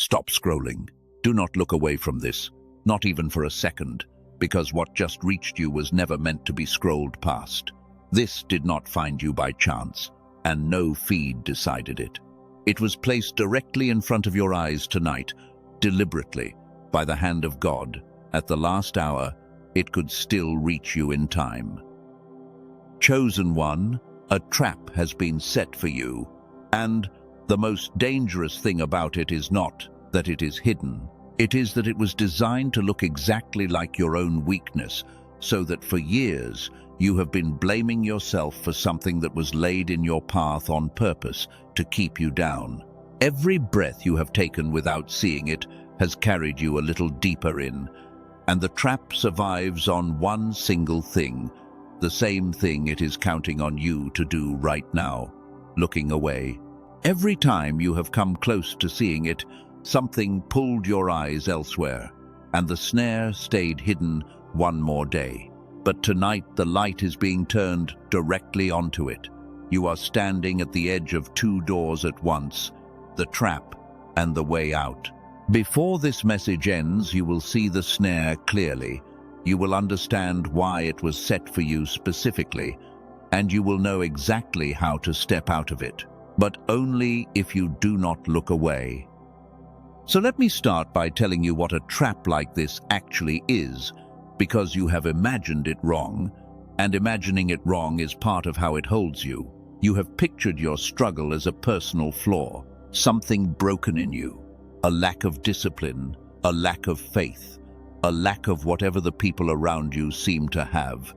Stop scrolling. Do not look away from this, not even for a second, because what just reached you was never meant to be scrolled past. This did not find you by chance, and no feed decided it. It was placed directly in front of your eyes tonight, deliberately, by the hand of God. At the last hour, it could still reach you in time. Chosen one, a trap has been set for you, and the most dangerous thing about it is not that it is hidden. It is that it was designed to look exactly like your own weakness, so that for years you have been blaming yourself for something that was laid in your path on purpose to keep you down. Every breath you have taken without seeing it has carried you a little deeper in, and the trap survives on one single thing, the same thing it is counting on you to do right now, looking away. Every time you have come close to seeing it, something pulled your eyes elsewhere, and the snare stayed hidden one more day. But tonight the light is being turned directly onto it. You are standing at the edge of two doors at once, the trap and the way out. Before this message ends, you will see the snare clearly. You will understand why it was set for you specifically, and you will know exactly how to step out of it, but only if you do not look away. So let me start by telling you what a trap like this actually is, because you have imagined it wrong, and imagining it wrong is part of how it holds you. You have pictured your struggle as a personal flaw, something broken in you, a lack of discipline, a lack of faith, a lack of whatever the people around you seem to have.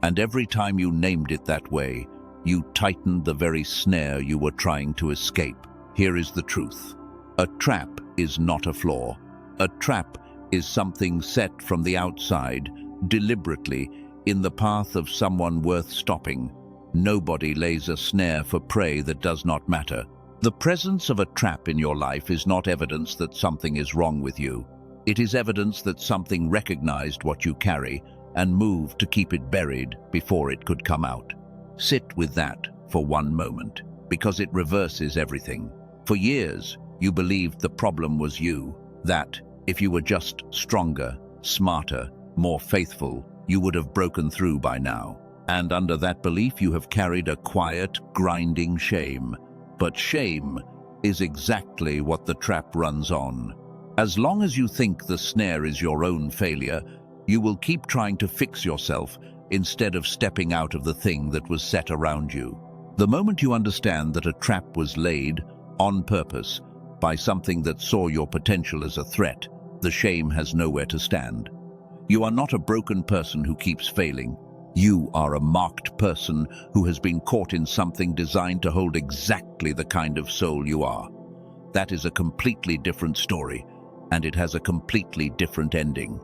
And every time you named it that way, you tightened the very snare you were trying to escape. Here is the truth. A trap is not a flaw. A trap is something set from the outside, deliberately, in the path of someone worth stopping. Nobody lays a snare for prey that does not matter. The presence of a trap in your life is not evidence that something is wrong with you. It is evidence that something recognized what you carry and moved to keep it buried before it could come out. Sit with that for one moment, because it reverses everything. For years, you believed the problem was you, that if you were just stronger, smarter, more faithful, you would have broken through by now. And under that belief, you have carried a quiet, grinding shame. But shame is exactly what the trap runs on. As long as you think the snare is your own failure, you will keep trying to fix yourself instead of stepping out of the thing that was set around you. The moment you understand that a trap was laid on purpose by something that saw your potential as a threat, the shame has nowhere to stand. You are not a broken person who keeps failing. You are a marked person who has been caught in something designed to hold exactly the kind of soul you are. That is a completely different story, and it has a completely different ending.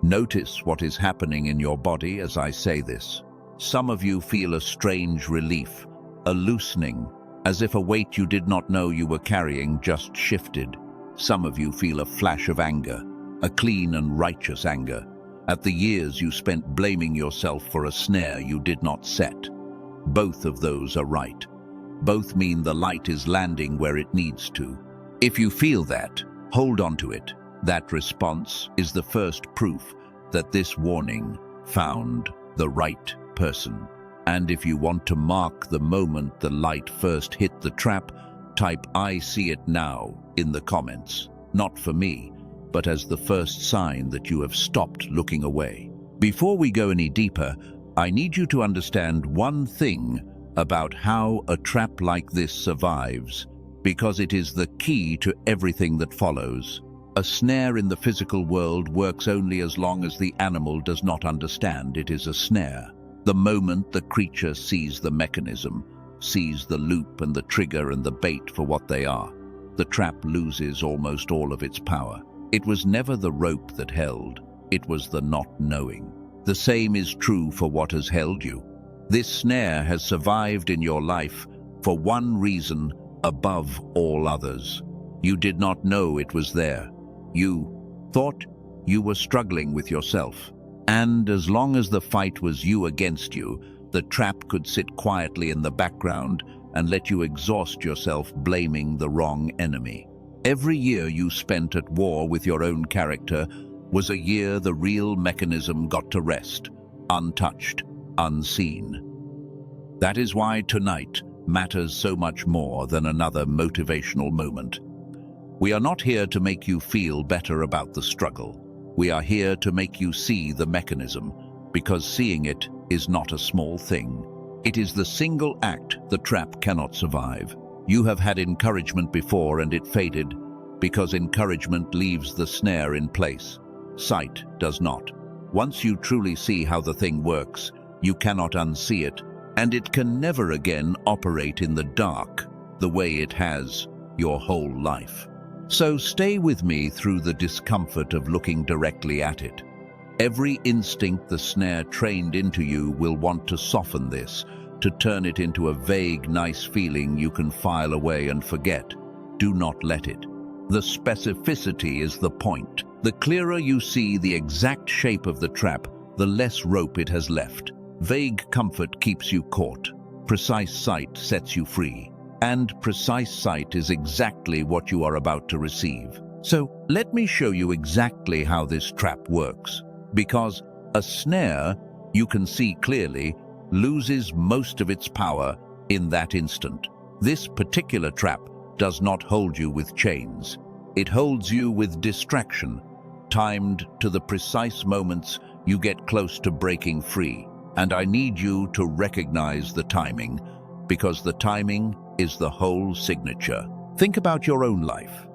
Notice what is happening in your body as I say this. Some of you feel a strange relief, a loosening, as if a weight you did not know you were carrying just shifted. Some of you feel a flash of anger, a clean and righteous anger, at the years you spent blaming yourself for a snare you did not set. Both of those are right. Both mean the light is landing where it needs to. If you feel that, hold on to it. That response is the first proof that this warning found the right person. And if you want to mark the moment the light first hit the trap, type "I see it now" in the comments. Not for me, but as the first sign that you have stopped looking away. Before we go any deeper, I need you to understand one thing about how a trap like this survives, because it is the key to everything that follows. A snare in the physical world works only as long as the animal does not understand it is a snare. The moment the creature sees the mechanism, sees the loop and the trigger and the bait for what they are, the trap loses almost all of its power. It was never the rope that held, it was the not knowing. The same is true for what has held you. This snare has survived in your life for one reason above all others. You did not know it was there. You thought you were struggling with yourself. And as long as the fight was you against you, the trap could sit quietly in the background and let you exhaust yourself blaming the wrong enemy. Every year you spent at war with your own character was a year the real mechanism got to rest, untouched, unseen. That is why tonight matters so much more than another motivational moment. We are not here to make you feel better about the struggle. We are here to make you see the mechanism, because seeing it is not a small thing. It is the single act the trap cannot survive. You have had encouragement before and it faded, because encouragement leaves the snare in place. Sight does not. Once you truly see how the thing works, you cannot unsee it, and it can never again operate in the dark the way it has your whole life. So stay with me through the discomfort of looking directly at it. Every instinct the snare trained into you will want to soften this, to turn it into a vague, nice feeling you can file away and forget. Do not let it. The specificity is the point. The clearer you see the exact shape of the trap, the less rope it has left. Vague comfort keeps you caught. Precise sight sets you free. And precise sight is exactly what you are about to receive. So let me show you exactly how this trap works. Because a snare, you can see clearly, loses most of its power in that instant. This particular trap does not hold you with chains. It holds you with distraction, timed to the precise moments you get close to breaking free. And I need you to recognize the timing, because the timing is the whole signature. Think about your own life.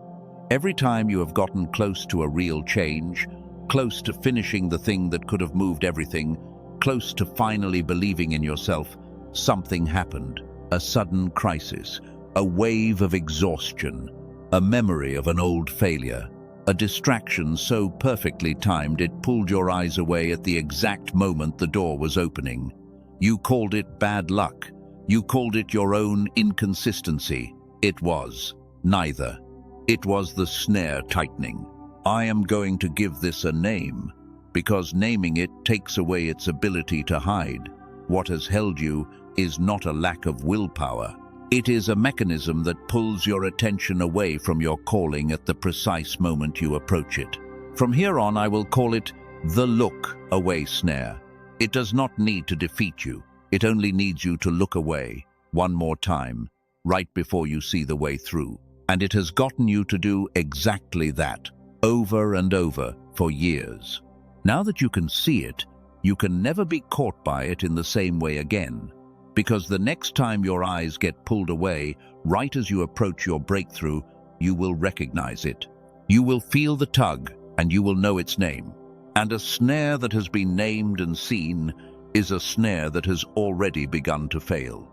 Every time you have gotten close to a real change, close to finishing the thing that could have moved everything, close to finally believing in yourself, something happened. A sudden crisis, a wave of exhaustion, a memory of an old failure, a distraction so perfectly timed it pulled your eyes away at the exact moment the door was opening. You called it bad luck. You called it your own inconsistency. It was neither. It was the snare tightening. I am going to give this a name, because naming it takes away its ability to hide. What has held you is not a lack of willpower. It is a mechanism that pulls your attention away from your calling at the precise moment you approach it. From here on, I will call it the look away snare. It does not need to defeat you. It only needs you to look away one more time, right before you see the way through. And it has gotten you to do exactly that, over and over, for years. Now that you can see it, you can never be caught by it in the same way again. Because the next time your eyes get pulled away, right as you approach your breakthrough, you will recognize it. You will feel the tug, and you will know its name. And a snare that has been named and seen is a snare that has already begun to fail.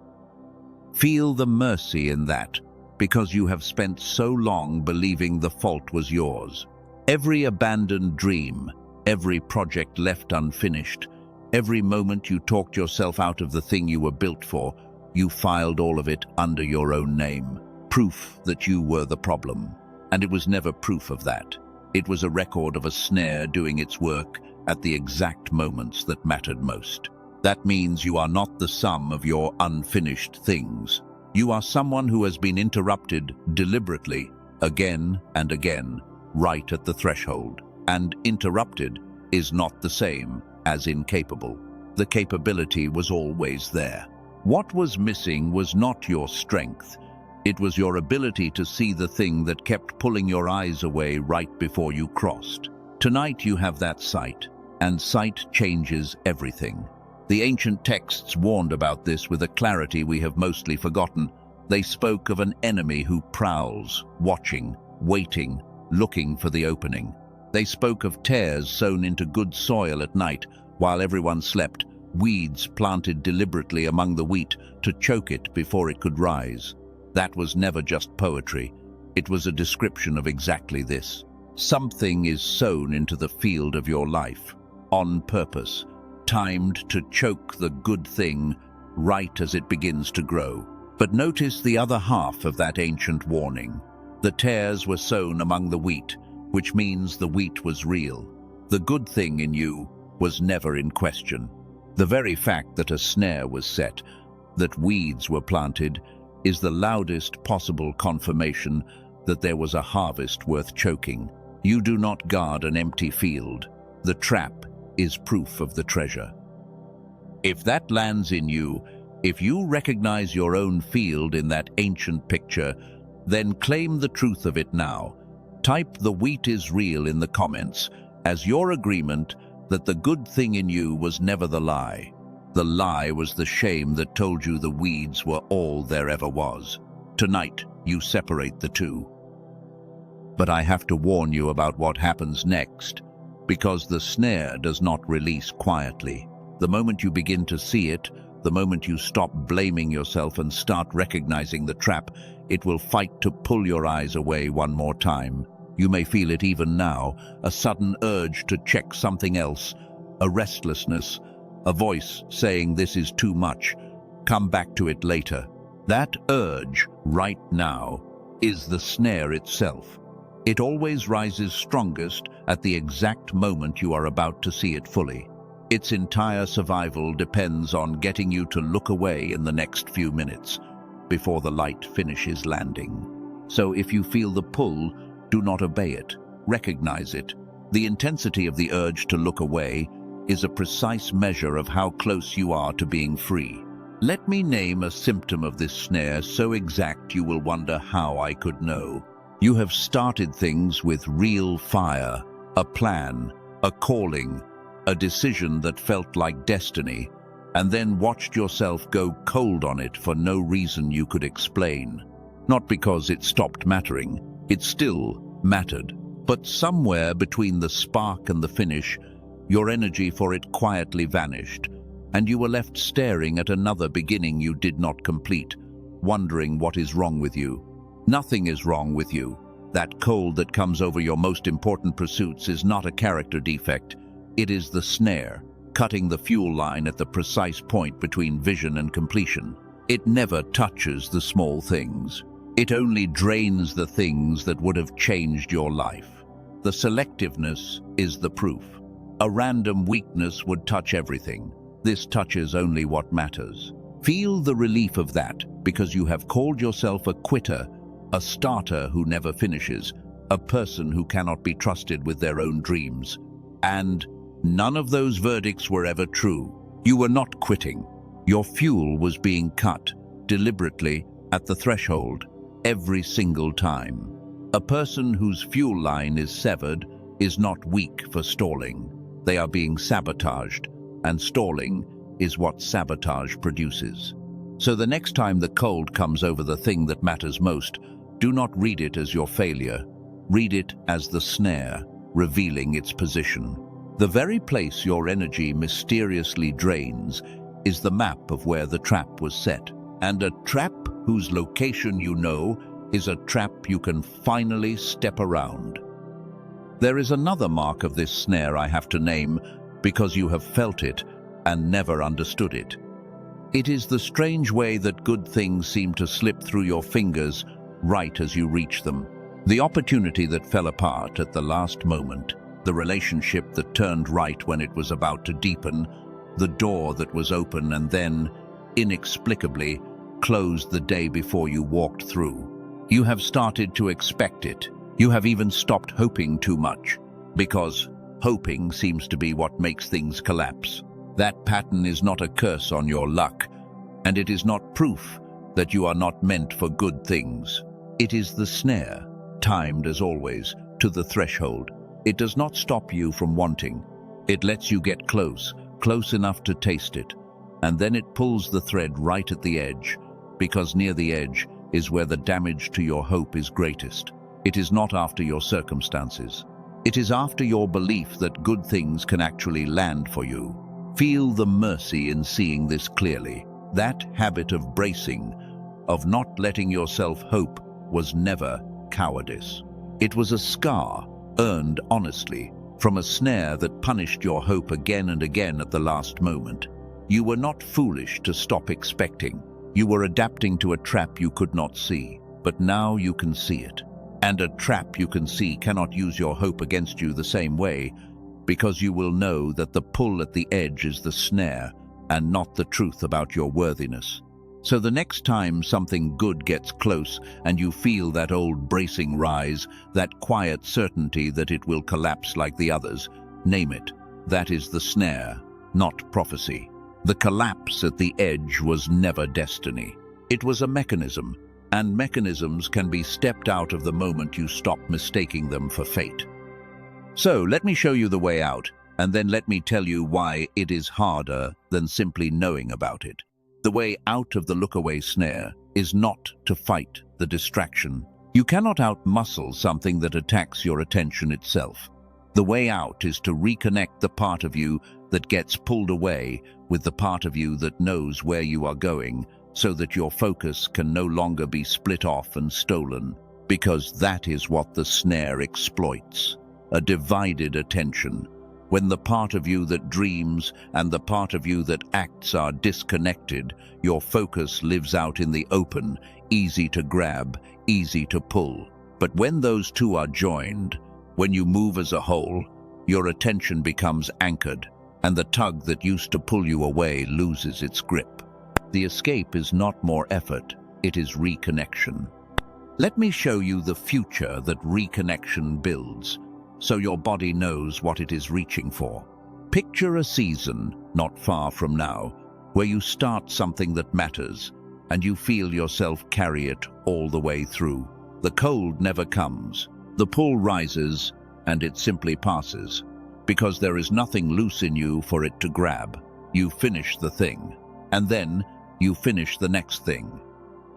Feel the mercy in that, because you have spent so long believing the fault was yours. Every abandoned dream, every project left unfinished, every moment you talked yourself out of the thing you were built for, you filed all of it under your own name. Proof that you were the problem. And it was never proof of that. It was a record of a snare doing its work at the exact moments that mattered most. That means you are not the sum of your unfinished things. You are someone who has been interrupted deliberately, again and again, right at the threshold. And interrupted is not the same as incapable. The capability was always there. What was missing was not your strength. It was your ability to see the thing that kept pulling your eyes away right before you crossed. Tonight you have that sight, and sight changes everything. The ancient texts warned about this with a clarity we have mostly forgotten. They spoke of an enemy who prowls, watching, waiting, looking for the opening. They spoke of tares sown into good soil at night while everyone slept, weeds planted deliberately among the wheat to choke it before it could rise. That was never just poetry. It was a description of exactly this. Something is sown into the field of your life, on purpose, timed to choke the good thing right as it begins to grow. But notice the other half of that ancient warning. The tares were sown among the wheat, which means the wheat was real. The good thing in you was never in question. The very fact that a snare was set, that weeds were planted, is the loudest possible confirmation that there was a harvest worth choking. You do not guard an empty field. The trap is proof of the treasure. If that lands in you, if you recognize your own field in that ancient picture, then claim the truth of it now. Type "the wheat is real" in the comments as your agreement that the good thing in you was never the lie. The lie was the shame that told you the weeds were all there ever was. Tonight, you separate the two. But I have to warn you about what happens next, because the snare does not release quietly. The moment you begin to see it, the moment you stop blaming yourself and start recognizing the trap, it will fight to pull your eyes away one more time. You may feel it even now, a sudden urge to check something else, a restlessness, a voice saying this is too much, come back to it later. That urge, right now, is the snare itself. It always rises strongest at the exact moment you are about to see it fully. Its entire survival depends on getting you to look away in the next few minutes, before the light finishes landing. So if you feel the pull, do not obey it. Recognize it. The intensity of the urge to look away is a precise measure of how close you are to being free. Let me name a symptom of this snare so exact you will wonder how I could know. You have started things with real fire, a plan, a calling, a decision that felt like destiny, and then watched yourself go cold on it for no reason you could explain. Not because it stopped mattering, it still mattered. But somewhere between the spark and the finish, your energy for it quietly vanished, and you were left staring at another beginning you did not complete, wondering what is wrong with you. Nothing is wrong with you. That cold that comes over your most important pursuits is not a character defect. It is the snare, cutting the fuel line at the precise point between vision and completion. It never touches the small things. It only drains the things that would have changed your life. The selectiveness is the proof. A random weakness would touch everything. This touches only what matters. Feel the relief of that, because you have called yourself a quitter, a starter who never finishes, a person who cannot be trusted with their own dreams. And none of those verdicts were ever true. You were not quitting. Your fuel was being cut, deliberately, at the threshold, every single time. A person whose fuel line is severed is not weak for stalling. They are being sabotaged, and stalling is what sabotage produces. So the next time the cold comes over the thing that matters most, do not read it as your failure. Read it as the snare, revealing its position. The very place your energy mysteriously drains is the map of where the trap was set. And a trap whose location you know is a trap you can finally step around. There is another mark of this snare I have to name because you have felt it and never understood it. It is the strange way that good things seem to slip through your fingers right as you reach them. The opportunity that fell apart at the last moment, the relationship that turned right when it was about to deepen, the door that was open and then, inexplicably, closed the day before you walked through. You have started to expect it. You have even stopped hoping too much, because hoping seems to be what makes things collapse. That pattern is not a curse on your luck, and it is not proof that you are not meant for good things. It is the snare, timed as always, to the threshold. It does not stop you from wanting. It lets you get close enough to taste it, and then it pulls the thread right at the edge, because near the edge is where the damage to your hope is greatest. It is not after your circumstances. It is after your belief that good things can actually land for you. Feel the mercy in seeing this clearly. That habit of bracing, of not letting yourself hope, was never cowardice. It was a scar, earned honestly, from a snare that punished your hope again and again at the last moment. You were not foolish to stop expecting. You were adapting to a trap you could not see, but now you can see it. And a trap you can see cannot use your hope against you the same way, because you will know that the pull at the edge is the snare and not the truth about your worthiness. So the next time something good gets close and you feel that old bracing rise, that quiet certainty that it will collapse like the others, name it. That is the snare, not prophecy. The collapse at the edge was never destiny. It was a mechanism, and mechanisms can be stepped out of the moment you stop mistaking them for fate. So let me show you the way out, and then let me tell you why it is harder than simply knowing about it. The way out of the look-away snare is not to fight the distraction. You cannot out-muscle something that attacks your attention itself. The way out is to reconnect the part of you that gets pulled away with the part of you that knows where you are going, so that your focus can no longer be split off and stolen, because that is what the snare exploits, a divided attention. When the part of you that dreams and the part of you that acts are disconnected, your focus lives out in the open, easy to grab, easy to pull. But when those two are joined, when you move as a whole, your attention becomes anchored, and the tug that used to pull you away loses its grip. The escape is not more effort, it is reconnection. Let me show you the future that reconnection builds, so your body knows what it is reaching for. Picture a season, not far from now, where you start something that matters, and you feel yourself carry it all the way through. The cold never comes, the pull rises, and it simply passes. Because there is nothing loose in you for it to grab. You finish the thing, and then you finish the next thing.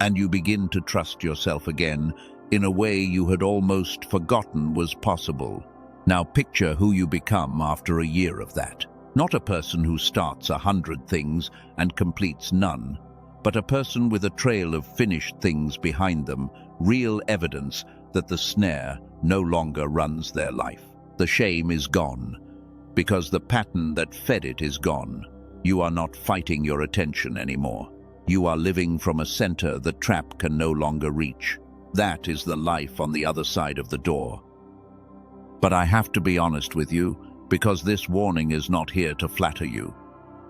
And you begin to trust yourself again in a way you had almost forgotten was possible. Now picture who you become after a year of that. Not a person who starts 100 things and completes none, but a person with a trail of finished things behind them, real evidence that the snare no longer runs their life. The shame is gone, because the pattern that fed it is gone. You are not fighting your attention anymore. You are living from a center the trap can no longer reach. That is the life on the other side of the door. But I have to be honest with you, because this warning is not here to flatter you.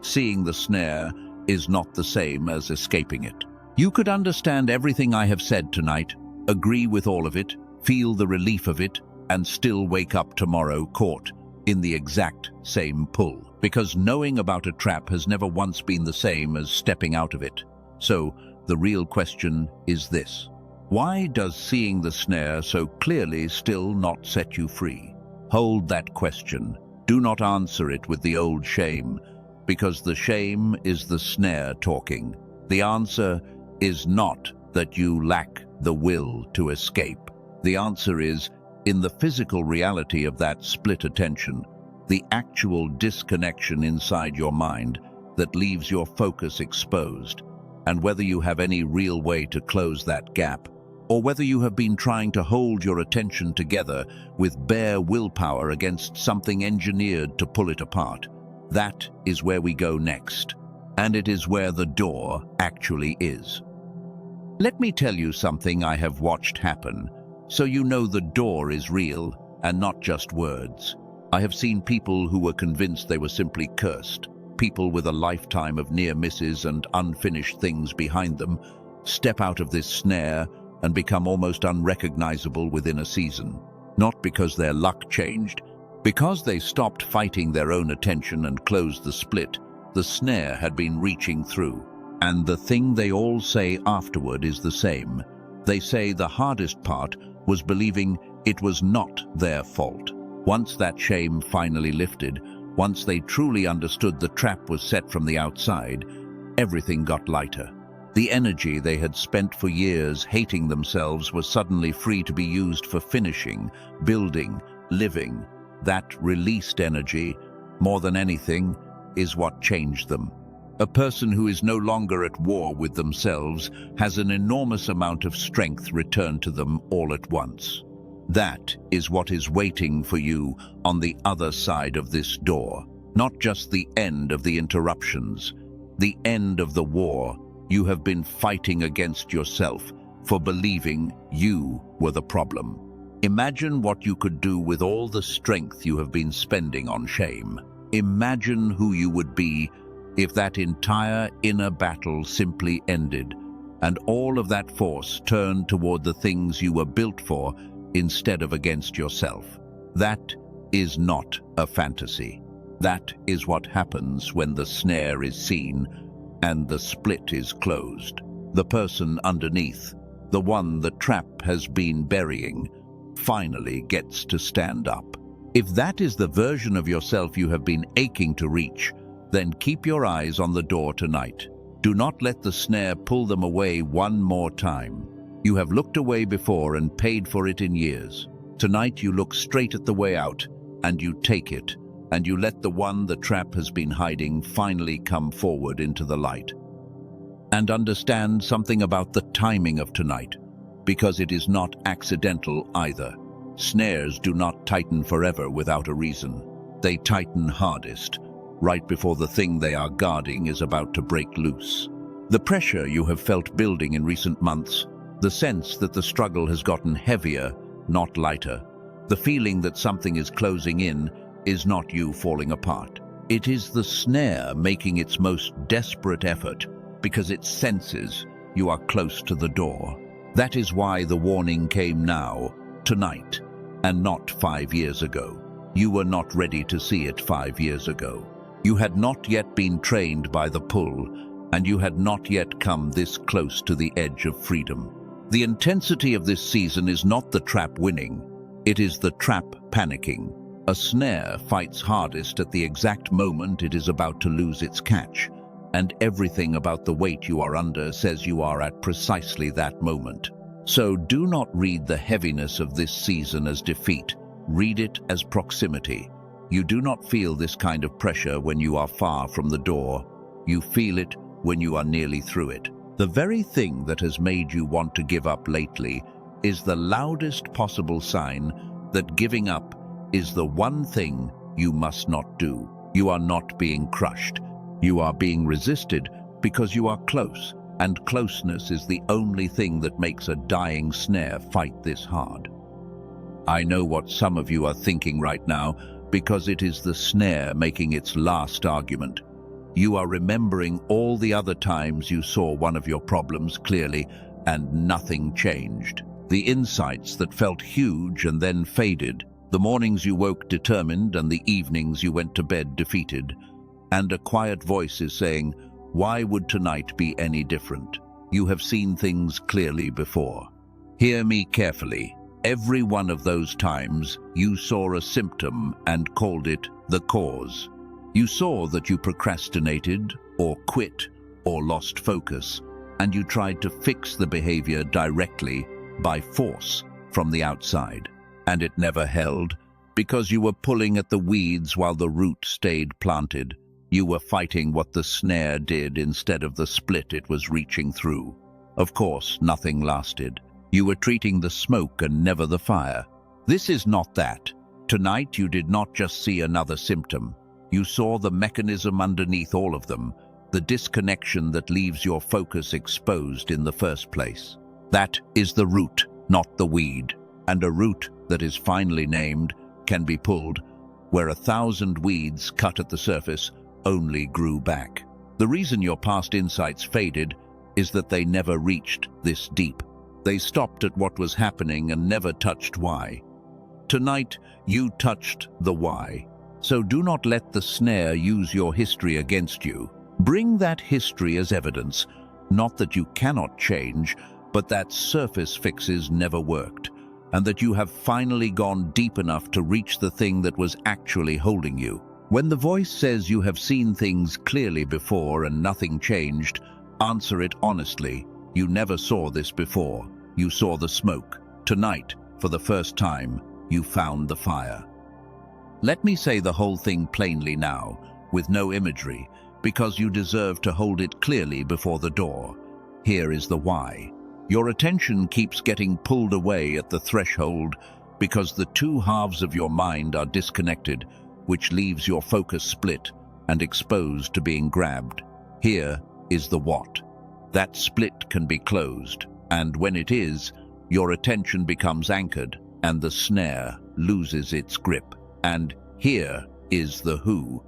Seeing the snare is not the same as escaping it. You could understand everything I have said tonight, agree with all of it, feel the relief of it, and still wake up tomorrow caught in the exact same pull. Because knowing about a trap has never once been the same as stepping out of it. So the real question is this. Why does seeing the snare so clearly still not set you free? Hold that question. Do not answer it with the old shame, because the shame is the snare talking. The answer is not that you lack the will to escape. The answer is in the physical reality of that split attention, the actual disconnection inside your mind that leaves your focus exposed, and whether you have any real way to close that gap, or whether you have been trying to hold your attention together with bare willpower against something engineered to pull it apart. That is where we go next, and it is where the door actually is. Let me tell you something I have watched happen, so you know the door is real and not just words. I have seen people who were convinced they were simply cursed, people with a lifetime of near misses and unfinished things behind them, step out of this snare and become almost unrecognizable within a season. Not because their luck changed, because they stopped fighting their own attention and closed the split. The snare had been reaching through, and the thing they all say afterward is the same. They say the hardest part was believing it was not their fault. Once that shame finally lifted, once they truly understood the trap was set from the outside, everything got lighter. The energy they had spent for years hating themselves was suddenly free to be used for finishing, building, living. That released energy, more than anything, is what changed them. A person who is no longer at war with themselves has an enormous amount of strength returned to them all at once. That is what is waiting for you on the other side of this door. Not just the end of the interruptions, the end of the war you have been fighting against yourself for believing you were the problem. Imagine what you could do with all the strength you have been spending on shame. Imagine who you would be if that entire inner battle simply ended, and all of that force turned toward the things you were built for instead of against yourself. That is not a fantasy. That is what happens when the snare is seen and the split is closed. The person underneath, the one the trap has been burying, finally gets to stand up. If that is the version of yourself you have been aching to reach, then keep your eyes on the door tonight. Do not let the snare pull them away one more time. You have looked away before and paid for it in years. Tonight you look straight at the way out, and you take it, and you let the one the trap has been hiding finally come forward into the light. And understand something about the timing of tonight, because it is not accidental either. Snares do not tighten forever without a reason. They tighten hardest right before the thing they are guarding is about to break loose. The pressure you have felt building in recent months, the sense that the struggle has gotten heavier, not lighter, the feeling that something is closing in, is not you falling apart. It is the snare making its most desperate effort because it senses you are close to the door. That is why the warning came now, tonight, and not 5 years ago. You were not ready to see it 5 years ago. You had not yet been trained by the pull, and you had not yet come this close to the edge of freedom. The intensity of this season is not the trap winning, it is the trap panicking. A snare fights hardest at the exact moment it is about to lose its catch, and everything about the weight you are under says you are at precisely that moment. So do not read the heaviness of this season as defeat, read it as proximity. You do not feel this kind of pressure when you are far from the door. You feel it when you are nearly through it. The very thing that has made you want to give up lately is the loudest possible sign that giving up is the one thing you must not do. You are not being crushed. You are being resisted because you are close, and closeness is the only thing that makes a dying snare fight this hard. I know what some of you are thinking right now, because it is the snare making its last argument. You are remembering all the other times you saw one of your problems clearly and nothing changed. The insights that felt huge and then faded, the mornings you woke determined and the evenings you went to bed defeated. And a quiet voice is saying, why would tonight be any different? You have seen things clearly before. Hear me carefully. Every one of those times, you saw a symptom and called it the cause. You saw that you procrastinated, or quit, or lost focus, and you tried to fix the behavior directly, by force, from the outside. And it never held, because you were pulling at the weeds while the root stayed planted. You were fighting what the snare did instead of the split it was reaching through. Of course, nothing lasted. You were treating the smoke and never the fire. This is not that. Tonight you did not just see another symptom. You saw the mechanism underneath all of them, the disconnection that leaves your focus exposed in the first place. That is the root, not the weed. And a root that is finally named can be pulled, where 1,000 weeds cut at the surface only grew back. The reason your past insights faded is that they never reached this deep. They stopped at what was happening and never touched why. Tonight, you touched the why. So do not let the snare use your history against you. Bring that history as evidence, not that you cannot change, but that surface fixes never worked, and that you have finally gone deep enough to reach the thing that was actually holding you. When the voice says you have seen things clearly before and nothing changed, answer it honestly. You never saw this before. You saw the smoke. Tonight, for the first time, you found the fire. Let me say the whole thing plainly now, with no imagery, because you deserve to hold it clearly before the door. Here is the why. Your attention keeps getting pulled away at the threshold because the two halves of your mind are disconnected, which leaves your focus split and exposed to being grabbed. Here is the what. That split can be closed, and when it is, your attention becomes anchored and the snare loses its grip. And here is the who.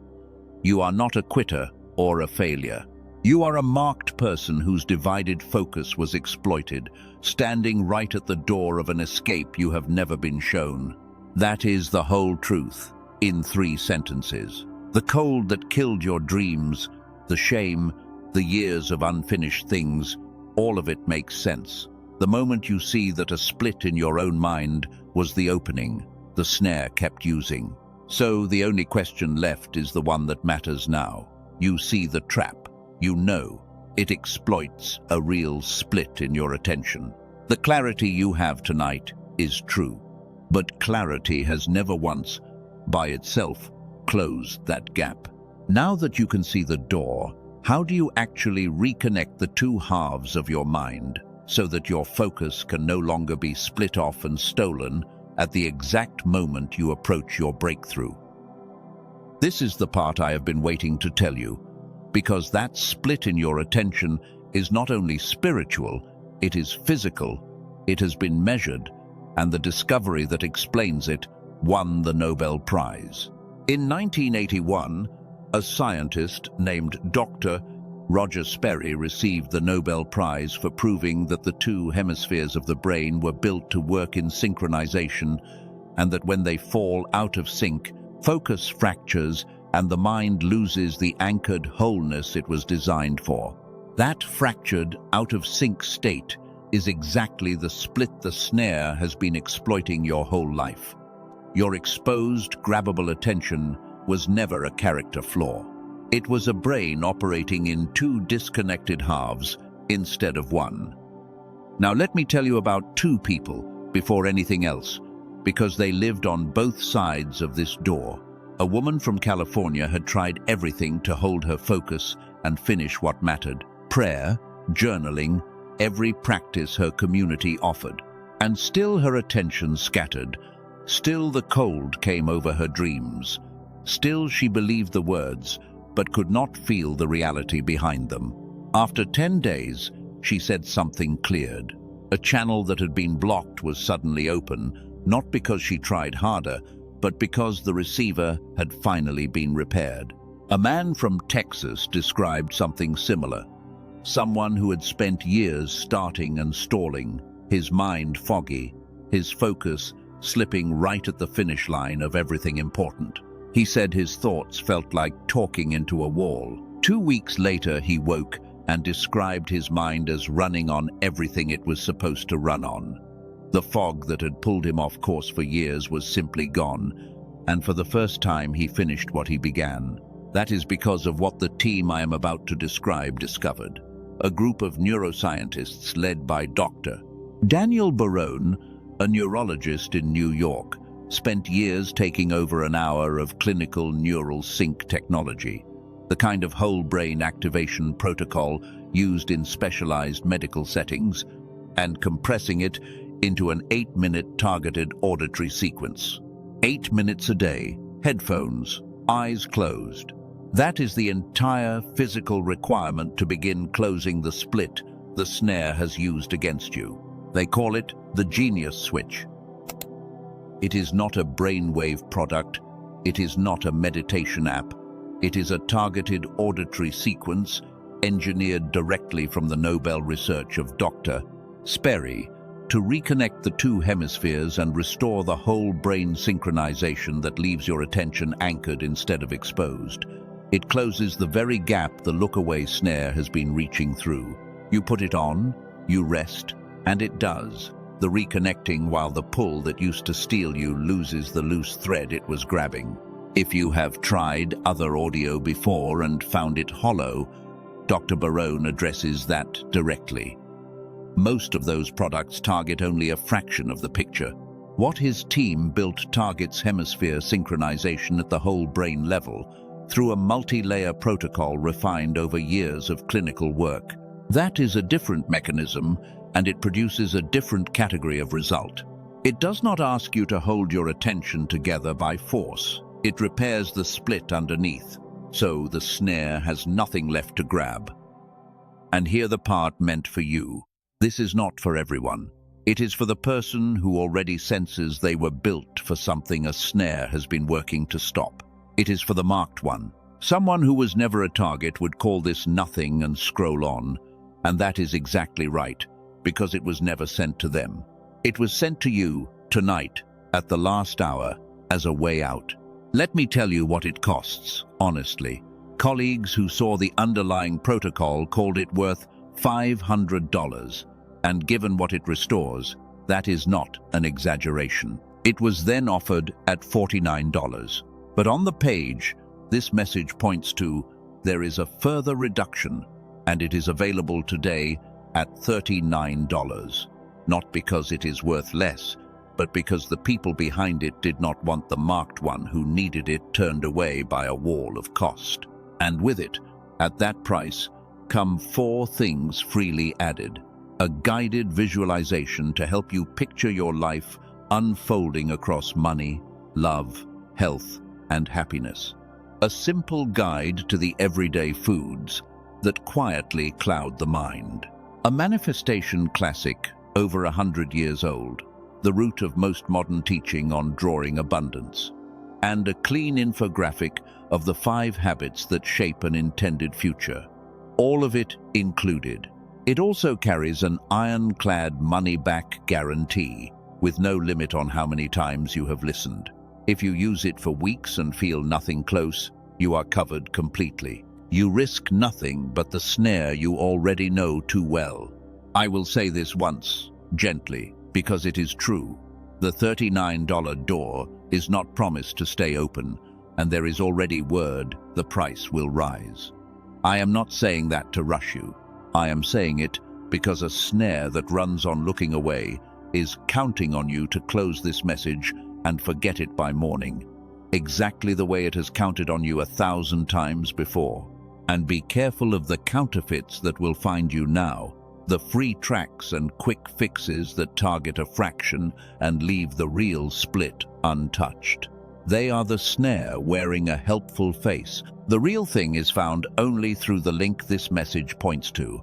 You are not a quitter or a failure. You are a marked person whose divided focus was exploited, standing right at the door of an escape you have never been shown. That is the whole truth, in 3 sentences. The cold that killed your dreams, the shame, the years of unfinished things, all of it makes sense. The moment you see that a split in your own mind was the opening, the snare kept using. So the only question left is the one that matters now. You see the trap. You know it exploits a real split in your attention. The clarity you have tonight is true, but clarity has never once, by itself, closed that gap. Now that you can see the door, how do you actually reconnect the 2 halves of your mind so that your focus can no longer be split off and stolen at the exact moment you approach your breakthrough? This is the part I have been waiting to tell you, because that split in your attention is not only spiritual, it is physical, it has been measured, and the discovery that explains it won the Nobel Prize. In 1981, a scientist named Dr. Roger Sperry received the Nobel Prize for proving that the 2 hemispheres of the brain were built to work in synchronization, and that when they fall out of sync, focus fractures and the mind loses the anchored wholeness it was designed for. That fractured, out-of-sync state is exactly the split the snare has been exploiting your whole life. Your exposed, grabbable attention was never a character flaw. It was a brain operating in 2 disconnected halves instead of 1. Now let me tell you about 2 people before anything else, because they lived on both sides of this door. A woman from California had tried everything to hold her focus and finish what mattered. Prayer, journaling, every practice her community offered. And still her attention scattered. Still the cold came over her dreams. Still she believed the words, but could not feel the reality behind them. After 10 days, she said something cleared. A channel that had been blocked was suddenly open, not because she tried harder, but because the receiver had finally been repaired. A man from Texas described something similar. Someone who had spent years starting and stalling, his mind foggy, his focus slipping right at the finish line of everything important. He said his thoughts felt like talking into a wall. 2 weeks later, he woke and described his mind as running on everything it was supposed to run on. The fog that had pulled him off course for years was simply gone, and for the first time he finished what he began. That is because of what the team I am about to describe discovered. A group of neuroscientists led by Dr. Daniel Barone, a neurologist in New York, spent years taking over an hour of clinical neural sync technology, the kind of whole brain activation protocol used in specialized medical settings, and compressing it into an 8-minute targeted auditory sequence. 8 minutes a day, headphones, eyes closed. That is the entire physical requirement to begin closing the split the snare has used against you. They call it the genius switch. It is not a brainwave product. It is not a meditation app. It is a targeted auditory sequence engineered directly from the Nobel research of Dr. Sperry to reconnect the 2 hemispheres and restore the whole brain synchronization that leaves your attention anchored instead of exposed. It closes the very gap the look-away snare has been reaching through. You put it on, you rest, and it does, the reconnecting while the pull that used to steal you loses the loose thread it was grabbing. If you have tried other audio before and found it hollow, Dr. Barone addresses that directly. Most of those products target only a fraction of the picture. What his team built targets hemisphere synchronization at the whole brain level through a multi-layer protocol refined over years of clinical work. That is a different mechanism, and it produces a different category of result. It does not ask you to hold your attention together by force. It repairs the split underneath, so the snare has nothing left to grab. And here the part meant for you. This is not for everyone. It is for the person who already senses they were built for something a snare has been working to stop. It is for the marked one, Someone who was never a target would call this nothing and scroll on, and that is exactly right, because it was never sent to them. It was sent to you, tonight, at the last hour, as a way out. Let me tell you what it costs, honestly. Colleagues who saw the underlying protocol called it worth $500, and given what it restores, that is not an exaggeration. It was then offered at $49. But on the page, this message points to there is a further reduction, and it is available today at $39. Not because it is worth less, but because the people behind it did not want the marked one who needed it turned away by a wall of cost. And with it, at that price, come 4 things freely added. A guided visualization to help you picture your life unfolding across money, love, health, and happiness. A simple guide to the everyday foods that quietly cloud the mind. A manifestation classic over 100 years old, the root of most modern teaching on drawing abundance. And a clean infographic of the 5 habits that shape an intended future. All of it included. It also carries an ironclad money-back guarantee, with no limit on how many times you have listened. If you use it for weeks and feel nothing close, you are covered completely. You risk nothing but the snare you already know too well. I will say this once, gently, because it is true. The $39 door is not promised to stay open, and there is already word the price will rise. I am not saying that to rush you. I am saying it because a snare that runs on looking away is counting on you to close this message and forget it by morning, exactly the way it has counted on you 1,000 times before. And be careful of the counterfeits that will find you now, the free tracks and quick fixes that target a fraction and leave the real split untouched. They are the snare wearing a helpful face. The real thing is found only through the link this message points to,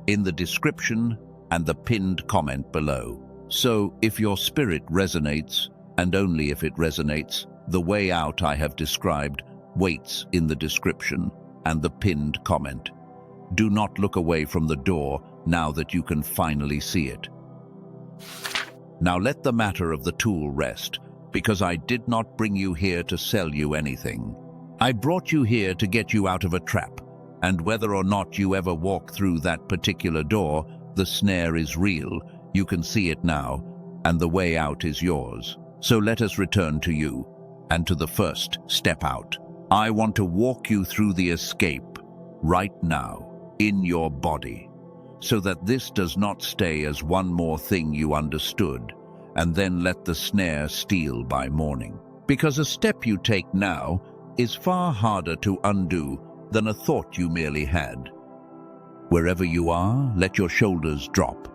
in the description and the pinned comment below. So, if your spirit resonates, and only if it resonates, the way out I have described waits in the description and the pinned comment. Do not look away from the door now that you can finally see it. Now let the matter of the tool rest, because I did not bring you here to sell you anything. I brought you here to get you out of a trap, and whether or not you ever walk through that particular door, the snare is real, you can see it now, and the way out is yours. So let us return to you, and to the first step out. I want to walk you through the escape, right now, in your body, so that this does not stay as one more thing you understood, and then let the snare steal by morning. Because a step you take now is far harder to undo than a thought you merely had. Wherever you are, let your shoulders drop.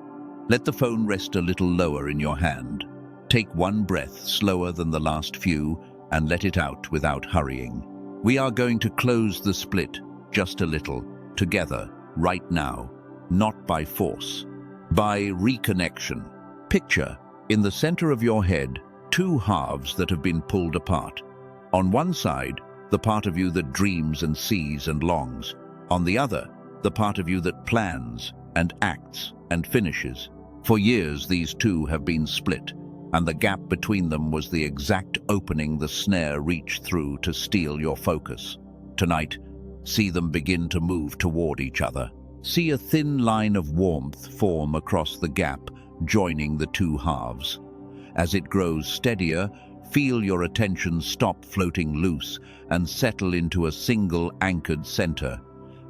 Let the phone rest a little lower in your hand. Take one breath slower than the last few and let it out without hurrying. We are going to close the split just a little, together, right now, not by force, by reconnection. Picture, in the center of your head, 2 halves that have been pulled apart. On one side, the part of you that dreams and sees and longs. On the other, the part of you that plans and acts and finishes. For years, these two have been split, and the gap between them was the exact opening the snare reached through to steal your focus. Tonight, see them begin to move toward each other. See a thin line of warmth form across the gap, joining the 2 halves. As it grows steadier, feel your attention stop floating loose and settle into a single anchored center.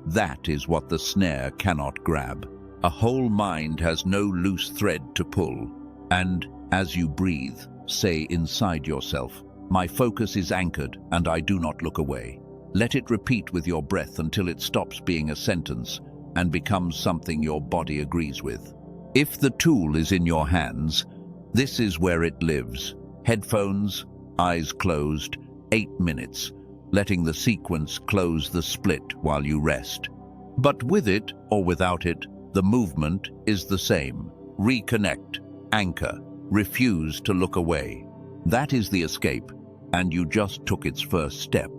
That is what the snare cannot grab. A whole mind has no loose thread to pull. And as you breathe, say inside yourself, "My focus is anchored and I do not look away." Let it repeat with your breath until it stops being a sentence and becomes something your body agrees with. If the tool is in your hands, this is where it lives. Headphones, eyes closed, 8 minutes, letting the sequence close the split while you rest. But with it or without it, the movement is the same. Reconnect, anchor, refuse to look away. That is the escape, and you just took its first step.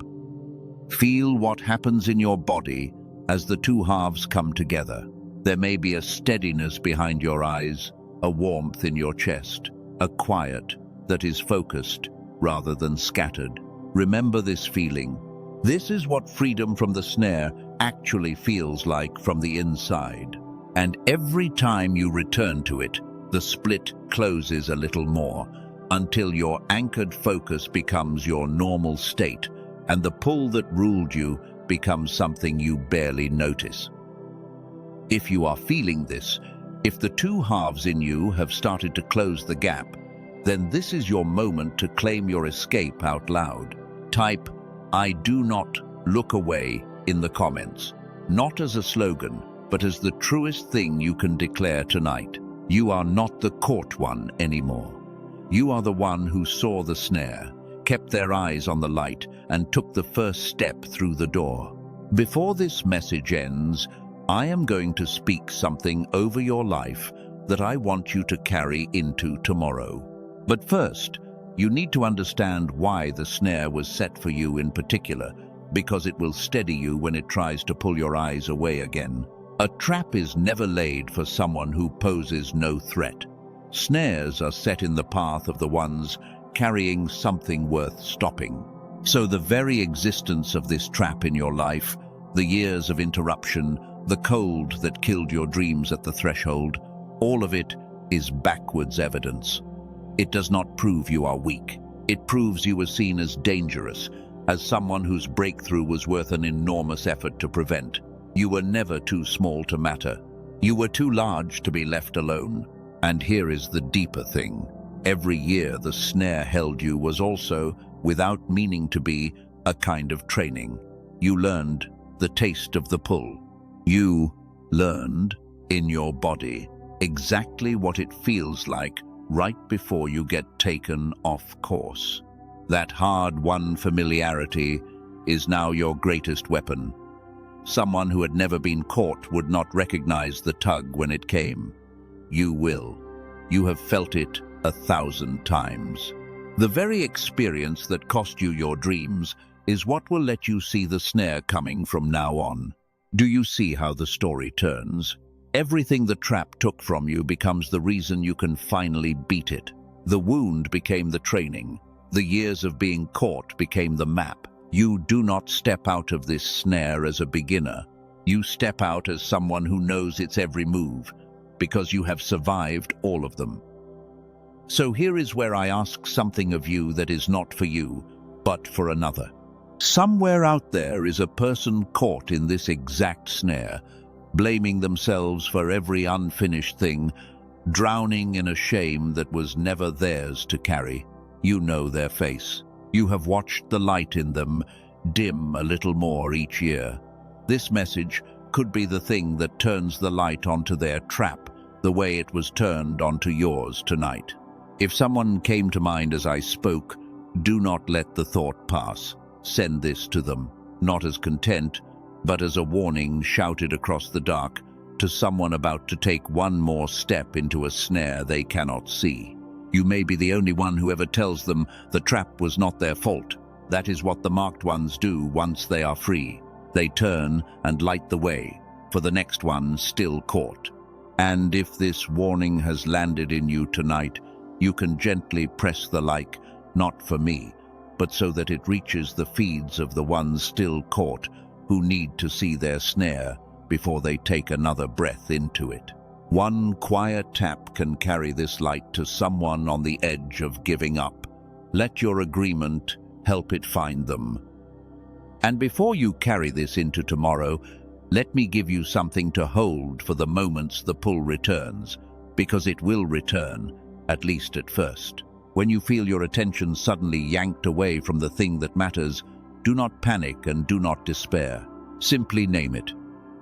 Feel what happens in your body as the two halves come together. There may be a steadiness behind your eyes, a warmth in your chest, a quiet that is focused rather than scattered. Remember this feeling. This is what freedom from the snare actually feels like from the inside. And every time you return to it, the split closes a little more, until your anchored focus becomes your normal state, and the pull that ruled you becomes something you barely notice. If you are feeling this, if the two halves in you have started to close the gap, then this is your moment to claim your escape out loud. Type, "I do not look away" in the comments, not as a slogan, but as the truest thing you can declare tonight. You are not the caught one anymore. You are the one who saw the snare, kept their eyes on the light, and took the first step through the door. Before this message ends, I am going to speak something over your life that I want you to carry into tomorrow. But first, you need to understand why the snare was set for you in particular, because it will steady you when it tries to pull your eyes away again. A trap is never laid for someone who poses no threat. Snares are set in the path of the ones carrying something worth stopping. So the very existence of this trap in your life, the years of interruption, the cold that killed your dreams at the threshold, all of it is backwards evidence. It does not prove you are weak. It proves you were seen as dangerous, as someone whose breakthrough was worth an enormous effort to prevent. You were never too small to matter. You were too large to be left alone. And here is the deeper thing. Every year the snare held you was also, without meaning to be, a kind of training. You learned the taste of the pull. You learned, in your body, exactly what it feels like right before you get taken off course. That hard-won familiarity is now your greatest weapon. Someone who had never been caught would not recognize the tug when it came. You will. You have felt it 1,000 times. The very experience that cost you your dreams is what will let you see the snare coming from now on. Do you see how the story turns? Everything the trap took from you becomes the reason you can finally beat it. The wound became the training. The years of being caught became the map. You do not step out of this snare as a beginner. You step out as someone who knows its every move, because you have survived all of them. So here is where I ask something of you that is not for you, but for another. Somewhere out there is a person caught in this exact snare, blaming themselves for every unfinished thing, drowning in a shame that was never theirs to carry. You know their face. You have watched the light in them dim a little more each year. This message could be the thing that turns the light onto their trap, the way it was turned onto yours tonight. If someone came to mind as I spoke, do not let the thought pass. Send this to them, not as content, but as a warning shouted across the dark to someone about to take one more step into a snare they cannot see. You may be the only one who ever tells them the trap was not their fault. That is what the marked ones do once they are free. They turn and light the way for the next one still caught. And if this warning has landed in you tonight, you can gently press the like, not for me, but so that it reaches the feeds of the ones still caught who need to see their snare before they take another breath into it. One quiet tap can carry this light to someone on the edge of giving up. Let your agreement help it find them. And before you carry this into tomorrow, let me give you something to hold for the moments the pull returns, because it will return, at least at first. When you feel your attention suddenly yanked away from the thing that matters, do not panic and do not despair. Simply name it.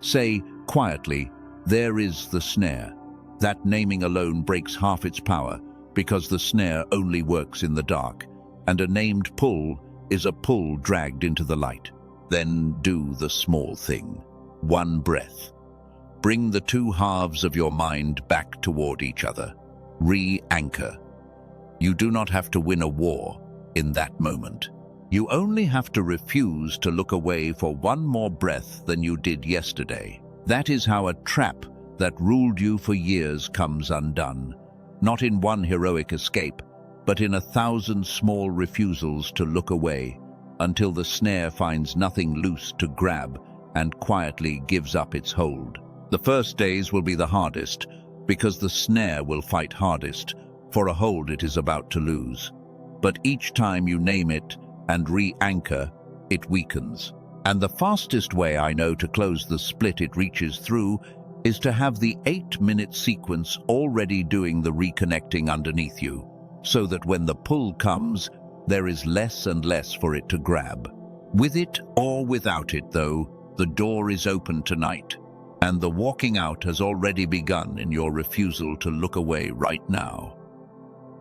Say quietly, "There is the snare." That naming alone breaks half its power, because the snare only works in the dark, and a named pull is a pull dragged into the light. Then do the small thing. One breath. Bring the two halves of your mind back toward each other. Re-anchor. You do not have to win a war in that moment. You only have to refuse to look away for one more breath than you did yesterday. That is how a trap that ruled you for years comes undone. Not in one heroic escape, but in 1,000 small refusals to look away, until the snare finds nothing loose to grab and quietly gives up its hold. The first days will be the hardest, because the snare will fight hardest for a hold it is about to lose. But each time you name it and re-anchor, it weakens. And the fastest way I know to close the split it reaches through is to have the 8-minute sequence already doing the reconnecting underneath you, so that when the pull comes, there is less and less for it to grab. With it or without it, though, the door is open tonight, and the walking out has already begun in your refusal to look away right now.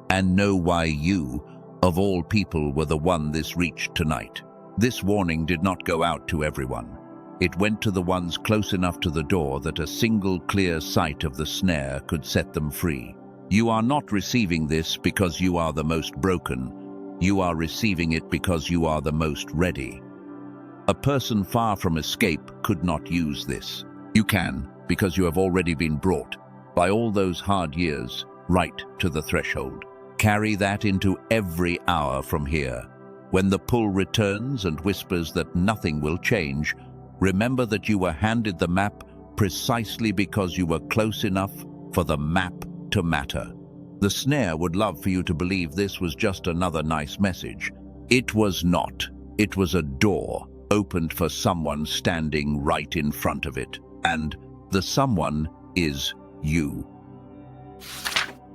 And know why you, of all people, were the one this reached tonight. This warning did not go out to everyone. It went to the ones close enough to the door that a single clear sight of the snare could set them free. You are not receiving this because you are the most broken. You are receiving it because you are the most ready. A person far from escape could not use this. You can, because you have already been brought, by all those hard years, right to the threshold. Carry that into every hour from here. When the pull returns and whispers that nothing will change, remember that you were handed the map precisely because you were close enough for the map to matter. The snare would love for you to believe this was just another nice message. It was not. It was a door opened for someone standing right in front of it. And the someone is you.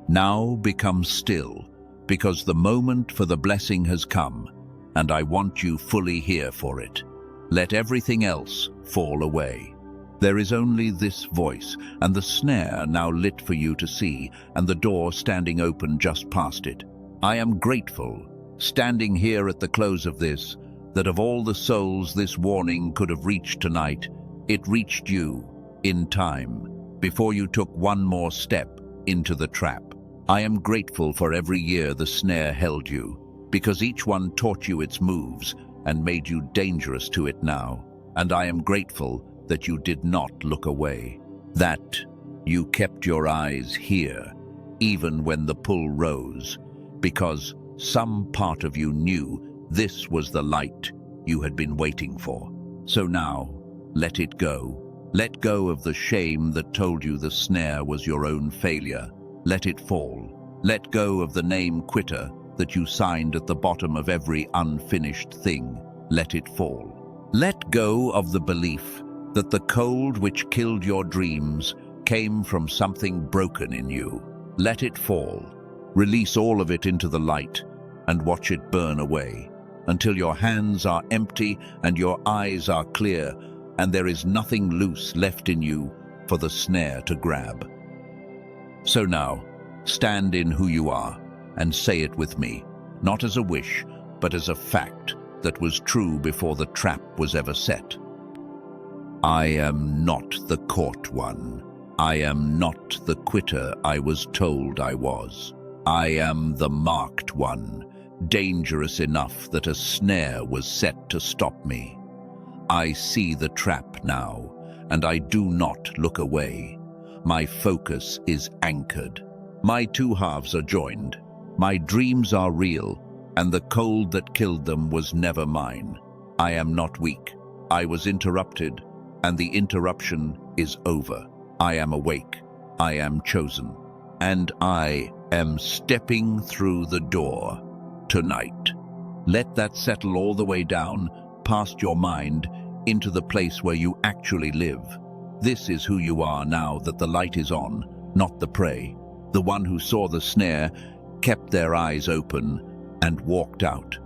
Now become still, because the moment for the blessing has come, and I want you fully here for it. Let everything else fall away. There is only this voice, and the snare now lit for you to see, and the door standing open just past it. I am grateful, standing here at the close of this, that of all the souls this warning could have reached tonight, it reached you, in time, before you took one more step into the trap. I am grateful for every year the snare held you, because each one taught you its moves and made you dangerous to it now. And I am grateful that you did not look away, that you kept your eyes here, even when the pull rose, because some part of you knew this was the light you had been waiting for. So now, let it go. Let go of the shame that told you the snare was your own failure. Let it fall. Let go of the name quitter that you signed at the bottom of every unfinished thing. Let it fall. Let go of the belief that the cold which killed your dreams came from something broken in you. Let it fall. Release all of it into the light and watch it burn away until your hands are empty and your eyes are clear and there is nothing loose left in you for the snare to grab. So now, stand in who you are and say it with me, not as a wish, but as a fact that was true before the trap was ever set. I am not the caught one. I am not the quitter I was told I was. I am the marked one, dangerous enough that a snare was set to stop me. I see the trap now, and I do not look away. My focus is anchored. My two halves are joined. My dreams are real, and the cold that killed them was never mine. I am not weak. I was interrupted, and the interruption is over. I am awake. I am chosen. And I am stepping through the door tonight. Let that settle all the way down, past your mind, into the place where you actually live. This is who you are now that the light is on, not the prey. The one who saw the snare, kept their eyes open, and walked out.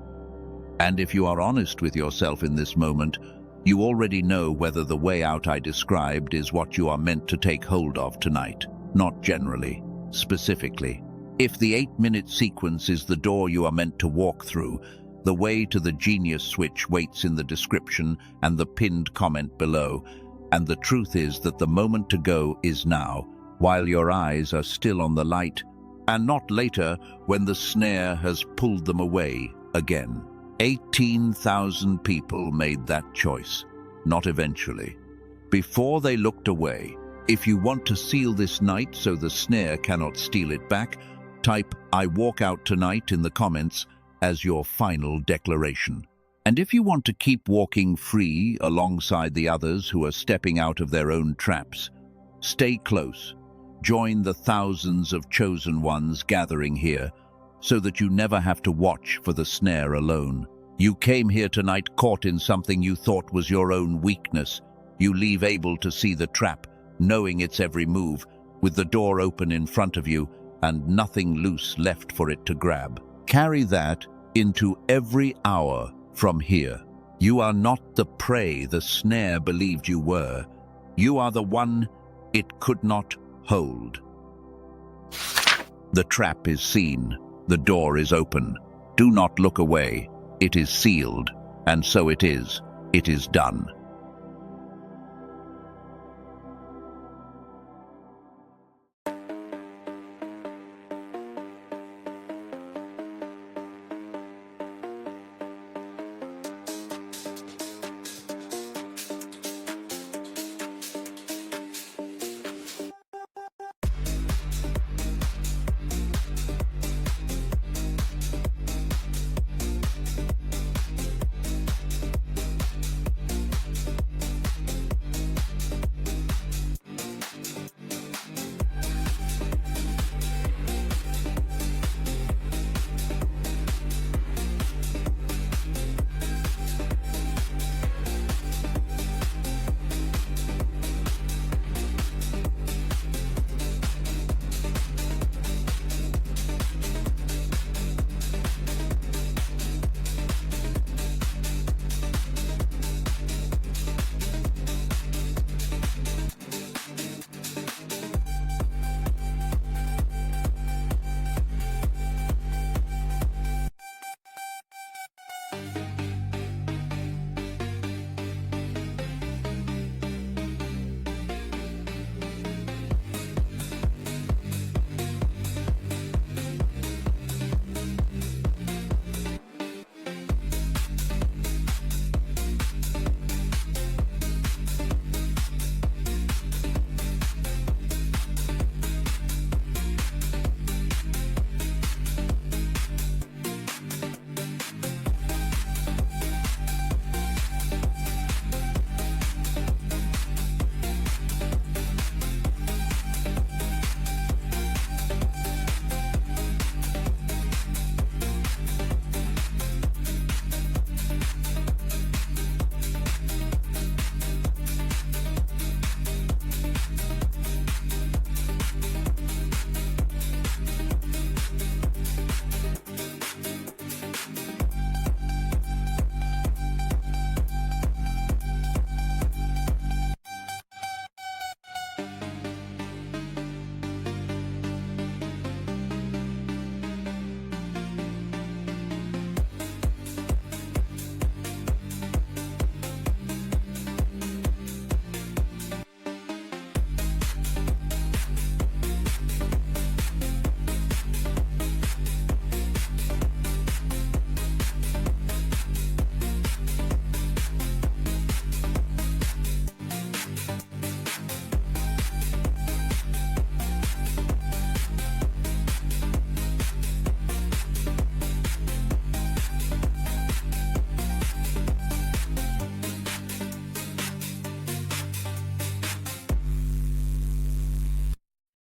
And if you are honest with yourself in this moment, you already know whether the way out I described is what you are meant to take hold of tonight, not generally, specifically. If the 8-minute sequence is the door you are meant to walk through, the way to the genius switch waits in the description and the pinned comment below, and the truth is that the moment to go is now, while your eyes are still on the light, and not later when the snare has pulled them away again. 18,000 people made that choice, not eventually. Before they looked away. If you want to seal this night so the snare cannot steal it back, type "I walk out tonight" in the comments as your final declaration. And if you want to keep walking free alongside the others who are stepping out of their own traps, stay close. Join the thousands of chosen ones gathering here so that you never have to watch for the snare alone. You came here tonight caught in something you thought was your own weakness. You leave able to see the trap, knowing its every move, with the door open in front of you and nothing loose left for it to grab. Carry that into every hour from here. You are not the prey the snare believed you were. You are the one it could not hold. The trap is seen. The door is open. Do not look away. It is sealed, and so it is. It is done.